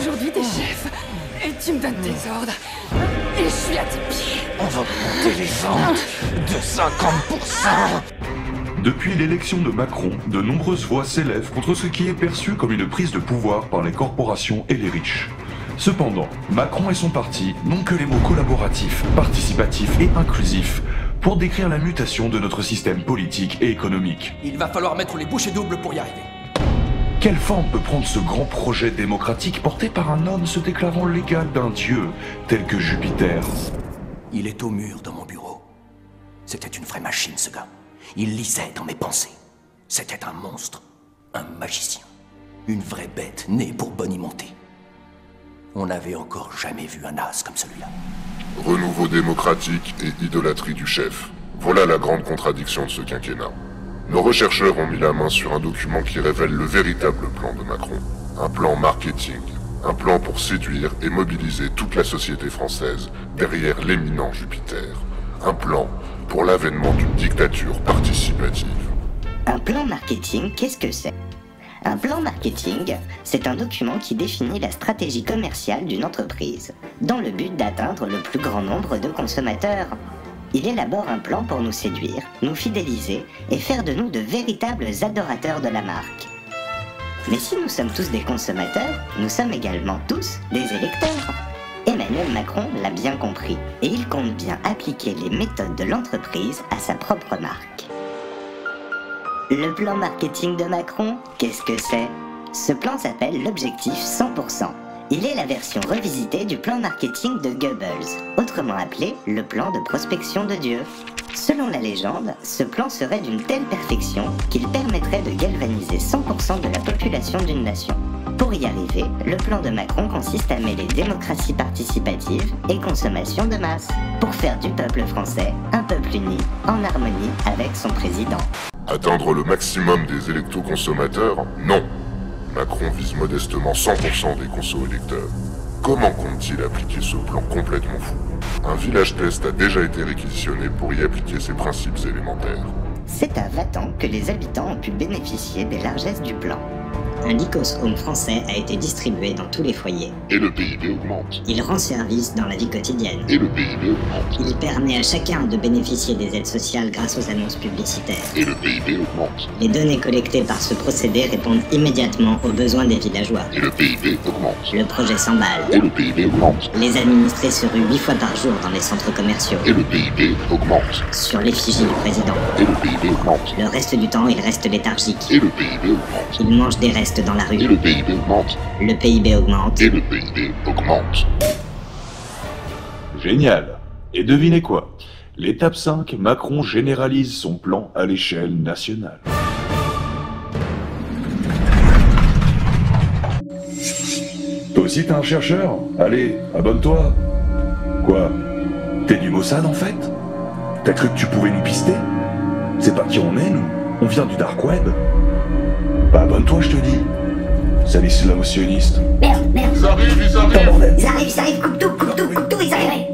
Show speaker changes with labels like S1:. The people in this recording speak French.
S1: aujourd'hui des chefs, et tu me donnes tes ordres, et je suis à tes pieds.
S2: On va monter les ventes de 50%.
S3: Depuis l'élection de Macron, de nombreuses voix s'élèvent contre ce qui est perçu comme une prise de pouvoir par les corporations et les riches. Cependant, Macron et son parti n'ont que les mots collaboratifs, participatifs et inclusifs pour décrire la mutation de notre système politique et économique.
S4: Il va falloir mettre les bouchées doubles pour y arriver.
S3: Quelle forme peut prendre ce grand projet démocratique porté par un homme se déclarant l'égal d'un dieu, tel que Jupiter?
S4: Il est au mur dans mon bureau. C'était une vraie machine, ce gars. Il lisait dans mes pensées. C'était un monstre, un magicien, une vraie bête née pour bonimonter. On n'avait encore jamais vu un as comme celui-là.
S5: Renouveau démocratique et idolâtrie du chef. Voilà la grande contradiction de ce quinquennat. Nos rechercheurs ont mis la main sur un document qui révèle le véritable plan de Macron. Un plan marketing. Un plan pour séduire et mobiliser toute la société française derrière l'éminent Jupiter. Un plan pour l'avènement d'une dictature participative.
S6: Un plan marketing, qu'est-ce que c'est? Un plan marketing, c'est un document qui définit la stratégie commerciale d'une entreprise, dans le but d'atteindre le plus grand nombre de consommateurs. Il élabore un plan pour nous séduire, nous fidéliser et faire de nous de véritables adorateurs de la marque. Mais si nous sommes tous des consommateurs, nous sommes également tous des électeurs. Emmanuel Macron l'a bien compris, et il compte bien appliquer les méthodes de l'entreprise à sa propre marque. Le plan marketing de Macron, qu'est-ce que c'est? Ce plan s'appelle l'objectif 100%. Il est la version revisitée du plan marketing de Goebbels, autrement appelé le plan de prospection de Dieu. Selon la légende, ce plan serait d'une telle perfection qu'il permettrait de galvaniser 100% de la population d'une nation. Pour y arriver, le plan de Macron consiste à mêler démocratie participative et consommation de masse, pour faire du peuple français un peuple uni, en harmonie avec son président.
S5: Atteindre le maximum des électro-consommateurs? Non. Macron vise modestement 100% des conso-électeurs. Comment compte-t-il appliquer ce plan complètement fou? Un village test a déjà été réquisitionné pour y appliquer ses principes élémentaires.
S6: C'est à Vatan que les habitants ont pu bénéficier des largesses du plan. Un Lycos Home français a été distribué dans tous les foyers.
S5: Et le PIB augmente.
S6: Il rend service dans la vie quotidienne.
S5: Et le PIB augmente.
S6: Il permet à chacun de bénéficier des aides sociales grâce aux annonces publicitaires.
S5: Et le PIB augmente.
S6: Les données collectées par ce procédé répondent immédiatement aux besoins des villageois.
S5: Et le PIB augmente.
S6: Le projet s'emballe.
S5: Et le PIB augmente.
S6: Les administrés se ruent 8 fois par jour dans les centres commerciaux.
S5: Et le PIB augmente.
S6: Sur l'effigie du président.
S5: Et le PIB augmente.
S6: Le reste du temps, il reste léthargique.
S5: Et le PIB augmente.
S6: Il mange des restes dans la rue.
S5: Et le PIB augmente.
S6: Le PIB augmente.
S5: Et le PIB augmente.
S3: Génial. Et devinez quoi? L'étape 5, Macron généralise son plan à l'échelle nationale. Toi aussi t'es un chercheur? Allez, abonne-toi. Quoi? T'es du Mossad en fait? T'as cru que tu pouvais nous pister? C'est pas qui on est nous? On vient du dark web. Bah abonne-toi je te dis. Salut islamo-sioniste.
S6: Merde.
S5: Ils arrivent.
S6: Ils arrivent, coupe tout, ils arrivent.